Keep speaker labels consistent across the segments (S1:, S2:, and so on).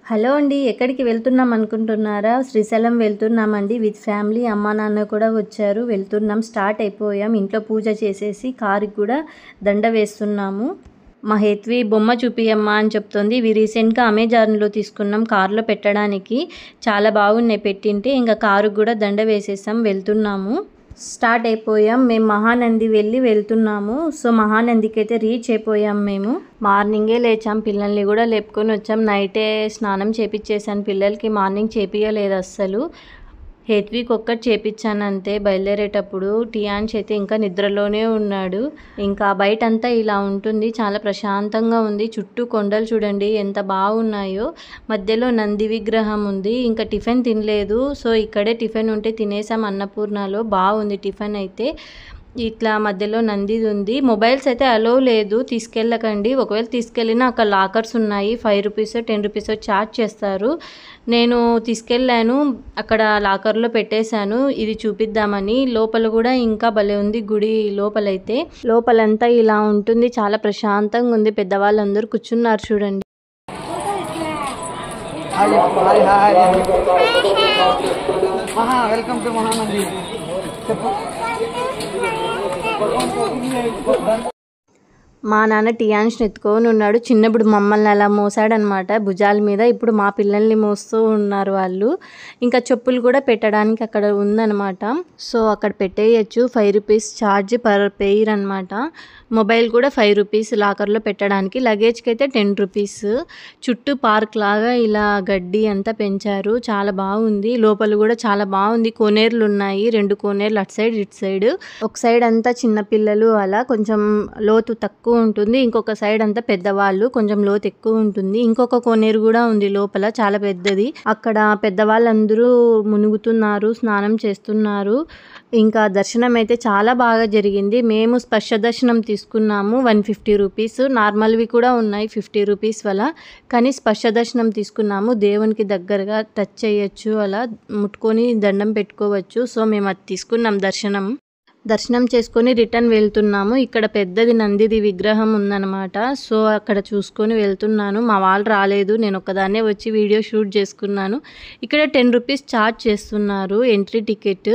S1: Hello అండి, ఎక్కడికి వెళ్తున్నాం అనుకుంటున్నారా? శ్రీశైలం వెళ్తున్నామండి విత్ ఫ్యామిలీ. అమ్మా నాన్న కూడా వచ్చారు. వెళ్తున్నాం, స్టార్ట్ అయిపోయాం. ఇంట్లో పూజ చేసేసి కారుకి కూడా దండ వేస్తున్నాము. మా హేత్వి బొమ్మ చూపియమ్మా అని చెప్తుంది. ఇవి రీసెంట్గా అమెజాన్లో తీసుకున్నాం కారులో పెట్టడానికి. చాలా బాగున్నాయి పెట్టింటే. ఇంకా కారుకు కూడా దండ వేసేసాం, వెళ్తున్నాము. స్టార్ట్ అయిపోయాం. మేము మహానంది వెళ్తున్నాము. సో మహానందికి అయితే రీచ్ అయిపోయాం. మేము మార్నింగే లేచాం, పిల్లల్ని కూడా లేపుకొని వచ్చాం. నైటే స్నానం చేపించేసాను పిల్లలకి, మార్నింగ్ చేపియలేదు అస్సలు. హేత్విక్ ఒక్కటి చేపించాను అంతే బయలుదేరేటప్పుడు. టియాన్స్ అయితే ఇంకా నిద్రలోనే ఉన్నాడు. ఇంకా బయట అంతా ఇలా ఉంటుంది, చాలా ప్రశాంతంగా ఉంది. చుట్టూ కొండలు చూడండి ఎంత బాగున్నాయో. మధ్యలో నంది విగ్రహం ఉంది. ఇంకా టిఫిన్ తినలేదు, సో ఇక్కడే టిఫిన్ ఉంటే తినేసాం అన్నపూర్ణలో. బాగుంది టిఫిన్ అయితే. ఇట్లా మధ్యలో నందిది ఉంది. మొబైల్స్ అయితే అలో లేదు, తీసుకెళ్ళకండి. ఒకవేళ తీసుకెళ్ళినా అక్కడ లాకర్స్ ఉన్నాయి, 5 రూపీస్ 10 రూపీస్ ఛార్జ్ చేస్తారు. నేను తీసుకెళ్ళాను, అక్కడ లాకర్లో పెట్టేశాను. ఇది చూపిద్దామని. లోపల కూడా ఇంకా భలే ఉంది గుడి. లోపలైతే లోపలంతా ఇలా ఉంటుంది, చాలా ప్రశాంతంగా ఉంది. పెద్దవాళ్ళందరూ కూర్చున్నారు చూడండి.
S2: Welcome to Mahanandi.
S1: మా నాన్న టియాన్స్ని ఎత్తుకొని ఉన్నాడు. చిన్నప్పుడు మమ్మల్ని అలా మోసాడనమాట భుజాల మీద. ఇప్పుడు మా పిల్లల్ని మోస్తూ ఉన్నారు వాళ్ళు. ఇంకా చెప్పులు కూడా పెట్టడానికి అక్కడ ఉందన్నమాట. సో అక్కడ పెట్టేయచ్చు. 5 రూపీస్ ఛార్జ్ పర్ పెయిర్ అనమాట. మొబైల్ కూడా 5 రూపీస్ లాకర్లో పెట్టడానికి. లగేజ్కి అయితే 10 రూపీస్. చుట్టూ పార్క్ లాగా ఇలా గడ్డి అంతా పెంచారు, చాలా బాగుంది. లోపల కూడా చాలా బాగుంది. కోనేరులు ఉన్నాయి, 2 కోనేరులు, అటు సైడ్ ఇటు సైడ్. ఒక సైడ్ అంతా చిన్నపిల్లలు, అలా కొంచెం లోతు తక్కువ ఉంటుంది. ఇంకొక సైడ్ అంతా పెద్దవాళ్ళు, కొంచెం లోతు ఎక్కువ ఉంటుంది. ఇంకొక కోనేరు కూడా ఉంది లోపల, చాలా పెద్దది. అక్కడ పెద్దవాళ్ళందరూ మునుగుతున్నారు, స్నానం చేస్తున్నారు. ఇంకా దర్శనం అయితే చాలా బాగా జరిగింది. మేము స్పర్శ దర్శనం తీసుకున్నాము, 150 రూపీస్. నార్మల్వి కూడా ఉన్నాయి 50 రూపీస్ వల్ల, కానీ స్పర్శ దర్శనం తీసుకున్నాము. దేవునికి దగ్గరగా టచ్ చేయొచ్చు, అలా ముట్టుకొని దండం పెట్టుకోవచ్చు. సో మేము అది తీసుకున్నాం. దర్శనం చేసుకొని రిటర్న్ వెళ్తున్నాము. ఇక్కడ పెద్దది నందిది విగ్రహం ఉందన్నమాట. సో అక్కడ చూసుకొని వెళ్తున్నాను. మా వాళ్ళు రాలేదు, నేను ఒక్కదాన్నే వచ్చి వీడియో షూట్ చేసుకున్నాను. ఇక్కడ 10 రూపీస్ ఛార్జ్ చేస్తున్నారు ఎంట్రీ టికెట్.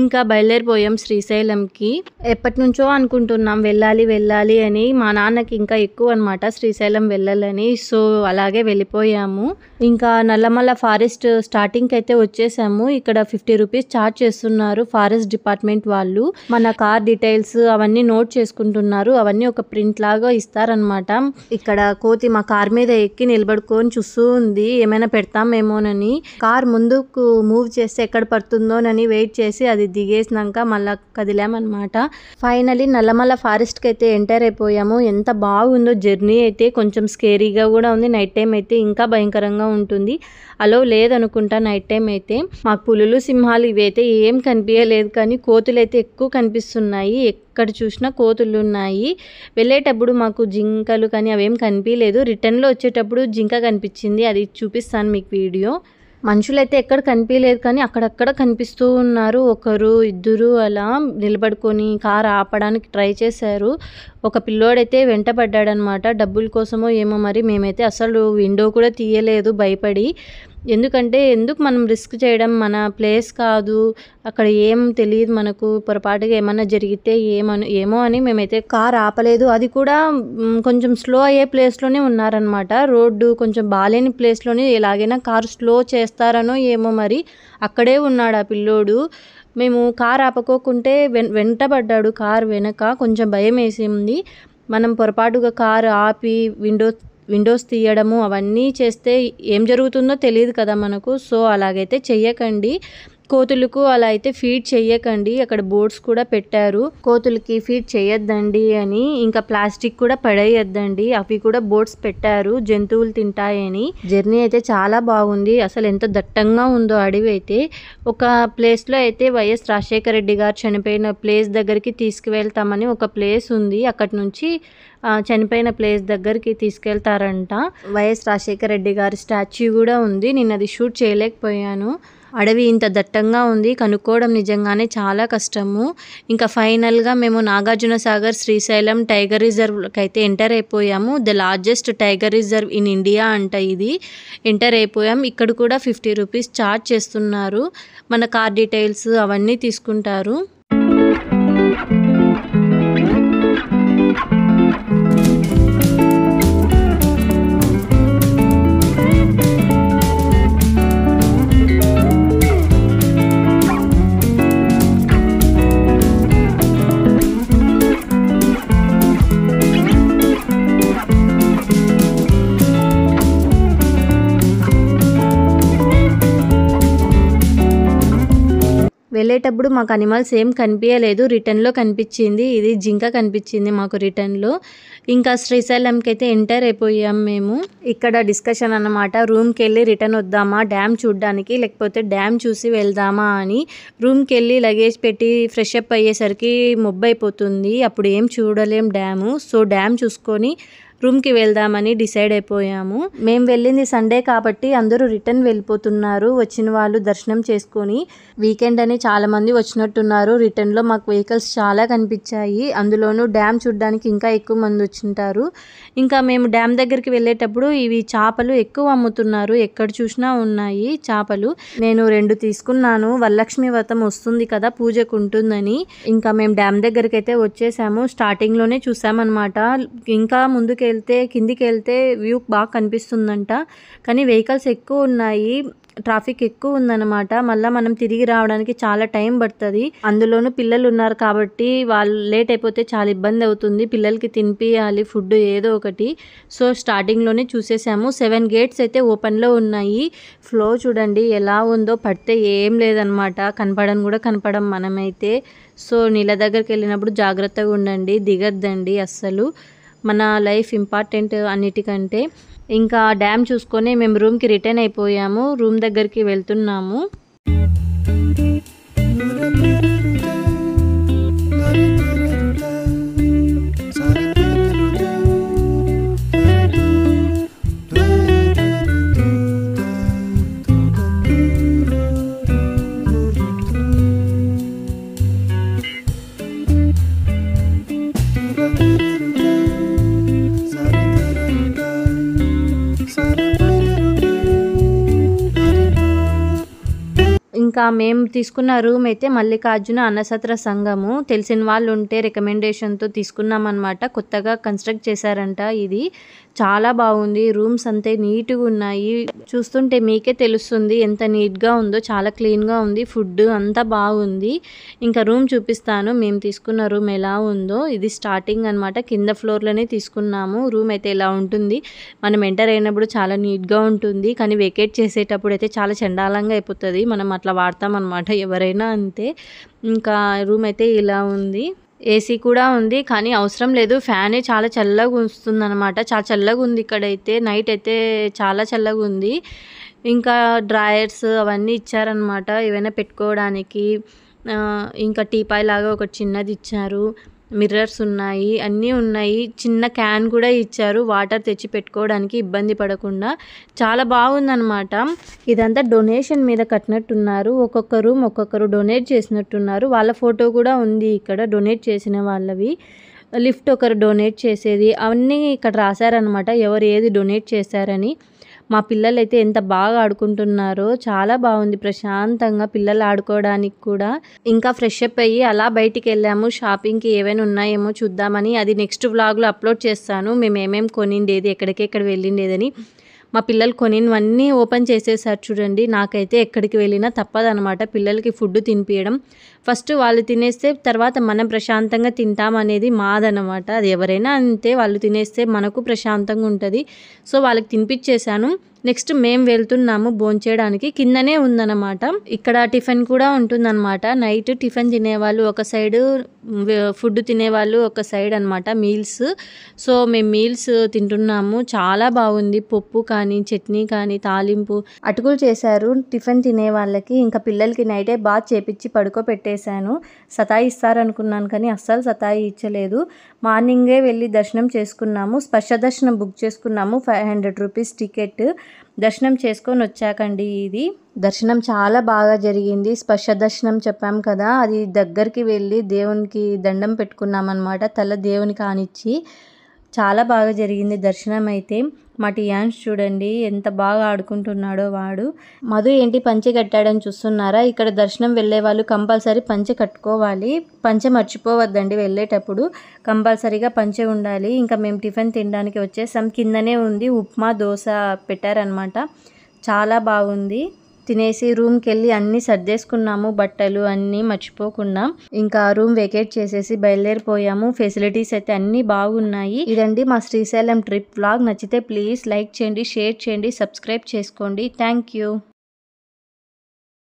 S1: ఇంకా బయలుదేరిపోయాం శ్రీశైలంకి. ఎప్పటి నుంచో అనుకుంటున్నాం వెళ్ళాలి అని. మా నాన్నకి ఇంకా ఎక్కువ అనమాట శ్రీశైలం వెళ్ళాలని. సో అలాగే వెళ్ళిపోయాము. ఇంకా నల్లమల్ల ఫారెస్ట్ స్టార్టింగ్కి అయితే వచ్చేసాము. ఇక్కడ 50 రూపీస్ ఛార్జ్ చేస్తున్నారు ఫారెస్ట్ డిపార్ట్మెంట్ వాళ్ళు. మన కార్ డీటెయిల్స్ అవన్నీ నోట్ చేసుకుంటున్నారు. అవన్నీ ఒక ప్రింట్ లాగా ఇస్తారనమాట. ఇక్కడ కోతి మా కార్ మీద ఎక్కి నిలబడుకొని చూస్తూ ఉంది, ఏమైనా పెడతామేమోనని. కార్ ముందుకు మూవ్ చేస్తే ఎక్కడ పడుతుందోనని వెయిట్ చేసి అది దిగేసినాక మళ్ళీ కదిలామన్నమాట. ఫైనలీ నల్లమల్ల ఫారెస్ట్కి అయితే ఎంటర్ అయిపోయాము. ఎంత బాగుందో జర్నీ అయితే. కొంచెం స్కేరీగా కూడా ఉంది. నైట్ టైం అయితే ఇంకా భయంకరంగా ఉంటుంది. అలో లేదనుకుంటా నైట్ టైం అయితే. మాకు పులులు, సింహాలు ఇవైతే ఏం కనిపించలేదు, కానీ కోతులు అయితే ఎక్కువ కనిపిస్తున్నాయి. ఎక్కడ చూసినా కోతులు ఉన్నాయి. వెళ్ళేటప్పుడు మాకు జింకలు కానీ అవేం కనిపించలేదు. రిటర్న్లో వచ్చేటప్పుడు జింక కనిపించింది, అది చూపిస్తాను మీకు వీడియో. మనుషులైతే ఎక్కడ కనిపించలేదు, కానీ అక్కడక్కడ కనిపిస్తూ ఉన్నారు. ఒకరు ఇద్దరు అలా నిలబడుకొని కారు ఆపడానికి ట్రై చేశారు. ఒక పిల్లోడైతే వెంట పడ్డాడనమాట, డబ్బుల కోసమో ఏమో మరి. మేమైతే అసలు విండో కూడా తీయలేదు భయపడి. ఎందుకు మనం రిస్క్ చేయడం, మన ప్లేస్ కాదు, అక్కడ ఏం తెలియదు మనకు. పొరపాటుగా ఏమన్నా జరిగితే ఏమో అని మేమైతే కార్ ఆపలేదు. అది కూడా కొంచెం స్లో అయ్యే ప్లేస్లోనే ఉన్నారనమాట. రోడ్డు కొంచెం బాలేని ప్లేస్లోనే ఎలాగైనా కారు స్లో చేస్తారనో ఏమో మరి. అక్కడే ఉన్నాడు ఆ పిల్లోడు. మేము కార్ ఆపకోకుంటే వెంటబడ్డాడు కారు వెనక. కొంచెం భయం వేసింది. మనం పొరపాటుగా కారు ఆపి విండోస్ తీయడము అవన్నీ చేస్తే ఏం జరుగుతుందో తెలియదు కదా మనకు. సో అలాగైతే చెయ్యకండి. కోతులకు అలా అయితే ఫీడ్ చెయ్యకండి. అక్కడ బోర్డ్స్ కూడా పెట్టారు, కోతులకి ఫీడ్ చేయొద్దండి అని. ఇంకా ప్లాస్టిక్ కూడా పడేయొద్దండి, అవి కూడా బోర్డ్స్ పెట్టారు, జంతువులు తింటాయని. జర్నీ అయితే చాలా బాగుంది. అసలు ఎంత దట్టంగా ఉందో అడవి అయితే. ఒక ప్లేస్లో అయితే వైఎస్ రాజశేఖర రెడ్డి గారు చనిపోయిన ప్లేస్ దగ్గరికి తీసుకువెళ్తామని ఒక ప్లేస్ ఉంది. అక్కడి నుంచి చనిపోయిన ప్లేస్ దగ్గరికి తీసుకెళ్తారంట. వైఎస్ రాజశేఖర రెడ్డి గారి స్టాచ్యూ కూడా ఉంది. నేను అది షూట్ చేయలేకపోయాను. అడవి ఇంత దట్టంగా ఉంది, కనుక్కోవడం నిజంగానే చాలా కష్టము. ఇంకా ఫైనల్గా మేము నాగార్జున సాగర్ శ్రీశైలం టైగర్ రిజర్వ్కి అయితే ఎంటర్ అయిపోయాము. The largest tiger reserve in India అంట ఇది. ఎంటర్ అయిపోయాం. ఇక్కడ కూడా 50 రూపీస్ ఛార్జ్ చేస్తున్నారు. మన కార్ డీటెయిల్స్ అవన్నీ తీసుకుంటారు. వెళ్ళేటప్పుడు మాకు అనిమల్స్ ఏం కనిపించలేదు, రిటర్న్లో కనిపించింది. ఇది జింక కనిపించింది మాకు రిటర్న్లో. ఇంకా శ్రీశైలంకి అయితే ఎంటర్ అయిపోయాం మేము. ఇక్కడ డిస్కషన్ అన్నమాట, రూమ్కి వెళ్ళి రిటర్న్ వద్దామా డ్యామ్ చూడడానికి, లేకపోతే డ్యామ్ చూసి వెళ్దామా అని. రూమ్కి వెళ్ళి లగేజ్ పెట్టి ఫ్రెష్ అప్ అయ్యేసరికి మొబ్బైపోతుంది, అప్పుడు ఏం చూడలేం డ్యాము. సో డ్యామ్ చూసుకొని రూమ్కి వెళ్దామని డిసైడ్ అయిపోయాము. మేము వెళ్ళింది సండే కాబట్టి అందరూ రిటర్న్ వెళ్ళిపోతున్నారు. వచ్చిన వాళ్ళు దర్శనం చేసుకొని. వీకెండ్ అని చాలామంది వచ్చినట్టున్నారు. రిటర్న్లో మాకు వెహికల్స్ చాలా కనిపించాయి. అందులోనూ డ్యామ్ చూడడానికి ఇంకా ఎక్కువ మంది వచ్చింటారు. ఇంకా మేము డ్యామ్ దగ్గరికి వెళ్ళేటప్పుడు ఇవి చేపలు ఎక్కువ అమ్ముతున్నారు. ఎక్కడ చూసినా ఉన్నాయి చేపలు. నేను 2 తీసుకున్నాను. వరలక్ష్మి వ్రతం వస్తుంది కదా, పూజకు ఉంటుందని. ఇంకా మేము డ్యామ్ దగ్గరికి అయితే వచ్చేసాము. స్టార్టింగ్లోనే చూసామన్నమాట. ఇంకా ముందుకు వెళ్తే కిందికి వెళ్తే వ్యూ బాగా కనిపిస్తుందంట. కానీ వెహికల్స్ ఎక్కువ ఉన్నాయి, ట్రాఫిక్ ఎక్కువ ఉందన్నమాట. మళ్ళీ మనం తిరిగి రావడానికి చాలా టైం పడుతుంది. అందులోనూ పిల్లలు ఉన్నారు కాబట్టి వాళ్ళు లేట్ అయిపోతే చాలా ఇబ్బంది అవుతుంది. పిల్లలకి తినిపియాలి ఫుడ్ ఏదో ఒకటి. సో స్టార్టింగ్లోనే చూసేసాము. 7 గేట్స్ అయితే ఓపెన్లో ఉన్నాయి. ఫ్లో చూడండి ఎలా ఉందో, పడితే ఏం లేదనమాట, కనపడని కూడా కనపడం మనమైతే. సో నీళ్ళ దగ్గరికి వెళ్ళినప్పుడు జాగ్రత్తగా ఉండండి, దిగద్దండి అస్సలు. మన లైఫ్ ఇంపార్టెంట్ అన్నిటికంటే. ఇంకా డ్యామ్ చూసుకొని మేము రూమ్కి రిటర్న్ అయిపోయాము. రూమ్ దగ్గరికి వెళ్తున్నాము. ఇంకా మేము తీసుకున్న రూమ్ అయితే మల్లికార్జున అన్నసత్ర సంఘము. తెలిసిన వాళ్ళు ఉంటే రికమెండేషన్తో తీసుకున్నామన్నమాట. కొత్తగా కన్స్ట్రక్ట్ చేశారంట. ఇది చాలా బాగుంది. రూమ్స్ అంతే నీట్గా ఉన్నాయి. చూస్తుంటే మీకే తెలుస్తుంది ఎంత నీట్గా ఉందో. చాలా క్లీన్గా ఉంది. ఫుడ్ అంతా బాగుంది. ఇంకా రూమ్ చూపిస్తాను మేము తీసుకున్న రూమ్ ఎలా ఉందో. ఇది స్టార్టింగ్ అనమాట, కింద ఫ్లోర్లోనే తీసుకున్నాము. రూమ్ అయితే ఎలా ఉంటుంది, మనం ఎంటర్ అయినప్పుడు చాలా నీట్గా ఉంటుంది. కానీ వెకేట్ చేసేటప్పుడు అయితే చాలా చండాలంగా అయిపోతుంది. మనం అట్లా వాడతామన్నమాట, ఎవరైనా అంతే. ఇంకా రూమ్ అయితే ఇలా ఉంది. ఏసీ కూడా ఉంది కానీ అవసరం లేదు. ఫ్యానే చాలా చల్లగా వస్తుంది అనమాట. చాలా చల్లగా ఉంది ఇక్కడైతే. నైట్ అయితే చాలా చల్లగా ఉంది. ఇంకా డ్రాయర్స్ అవన్నీ ఇచ్చారనమాట ఏవైనా పెట్టుకోవడానికి. ఇంకా టీపాయ్ లాగా ఒకటి చిన్నది ఇచ్చారు. మిర్రర్స్ ఉన్నాయి, అన్నీ ఉన్నాయి. చిన్న క్యాన్ కూడా ఇచ్చారు వాటర్ తెచ్చి పెట్టుకోవడానికి ఇబ్బంది పడకుండా. చాలా బాగుందనమాట. ఇదంతా డొనేషన్ మీద కట్టినట్టున్నారు. ఒక్కొక్క రూమ్ ఒక్కొక్కరు డొనేట్ చేసినట్టున్నారు. వాళ్ళ ఫోటో కూడా ఉంది ఇక్కడ, డొనేట్ చేసిన వాళ్ళవి. లిఫ్ట్ ఒకరు డొనేట్ చేసేది, అవన్నీ ఇక్కడ రాశారనమాట ఎవరు ఏది డొనేట్ చేశారని. మా పిల్లలు అయితే ఎంత బాగా ఆడుకుంటున్నారో, చాలా బాగుంది ప్రశాంతంగా పిల్లలు ఆడుకోవడానికి కూడా. ఇంకా ఫ్రెష్ అప్ అయ్యి అలా బయటికి వెళ్ళాము. షాపింగ్కి ఏమైనా ఉన్నాయేమో చూద్దామని. అది నెక్స్ట్ వ్లాగ్లో అప్లోడ్ చేస్తాను, మేము ఏమేమి కొనిండేది, ఎక్కడికెక్కడ వెళ్ళిండేదని. మా పిల్లలు కొనినవన్నీ ఓపెన్ చేసేసారు చూడండి. నాకైతే ఎక్కడికి వెళ్ళినా తప్పదనమాట పిల్లలకి ఫుడ్ తినిపించడం. ఫస్ట్ వాళ్ళు తినేస్తే తర్వాత మనం ప్రశాంతంగా తింటాం అనేది మాదనమాట. అది ఎవరైనా అంతే, వాళ్ళు తినేస్తే మనకు ప్రశాంతంగా ఉంటుంది. సో వాళ్ళకి తినిపించేశాను. నెక్స్ట్ మేము వెళ్తున్నాము భోంచేయడానికి. కిందనే ఉందన్నమాట. ఇక్కడ టిఫిన్ కూడా ఉంటుందన్నమాట. నైట్ టిఫిన్ తినేవాళ్ళు ఒక సైడ్, ఫుడ్ తినేవాళ్ళు ఒక సైడ్ అనమాట మీల్స్. సో మేము మీల్స్ తింటున్నాము. చాలా బాగుంది. పప్పు కానీ, చట్నీ కానీ, తాలింపు, అటుకులు చేశారు టిఫిన్ తినే వాళ్ళకి. ఇంకా పిల్లలకి నైటే బాత్ చేపించి పడుకోబెట్టేశాను. సతాయిస్తారనుకున్నాను కానీ అస్సలు సతాయించలేదు. మార్నింగే వెళ్ళి దర్శనం చేసుకున్నాము. స్పర్శ దర్శనం బుక్ చేసుకున్నాము. 500 రూపీస్ టికెట్. దర్శనం చేసుకొని వచ్చాకండి. ఇది దర్శనం చాలా బాగా జరిగింది. స్పర్శ దర్శనం చెప్పాం కదా, అది దగ్గరికి వెళ్ళి దేవునికి దండం పెట్టుకున్నాం అనమాట. తల దేవునికి ఆనిచ్చి చాలా బాగా జరిగింది దర్శనం అయితే. మా టియాన్స్ చూడండి ఎంత బాగా ఆడుకుంటున్నాడో వాడు. మధు ఏంటి పంచె కట్టాడని చూస్తున్నారా? ఇక్కడ దర్శనం వెళ్ళే వాళ్ళు కంపల్సరీ పంచె కట్టుకోవాలి. పంచె మర్చిపోవద్దండి వెళ్ళేటప్పుడు. కంపల్సరీగా పంచె ఉండాలి. ఇంకా మేము టిఫిన్ తినడానికి వచ్చేసాం. కిందనే ఉంది ఉప్మా, దోశ పెట్టారనమాట. చాలా బాగుంది. తినేసి రూమ్కి వెళ్ళి అన్నీ సర్దేసుకున్నాము, బట్టలు అన్నీ మర్చిపోకుండా. ఇంకా రూమ్ వెకేట్ చేసేసి బయలుదేరిపోయాము. ఫెసిలిటీస్ అయితే అన్నీ బాగున్నాయి. ఇదండి మా శ్రీశైలం ట్రిప్ వ్లాగ్. నచ్చితే ప్లీజ్ లైక్ చేయండి, షేర్ చేయండి, సబ్స్క్రైబ్ చేసుకోండి. Thank you.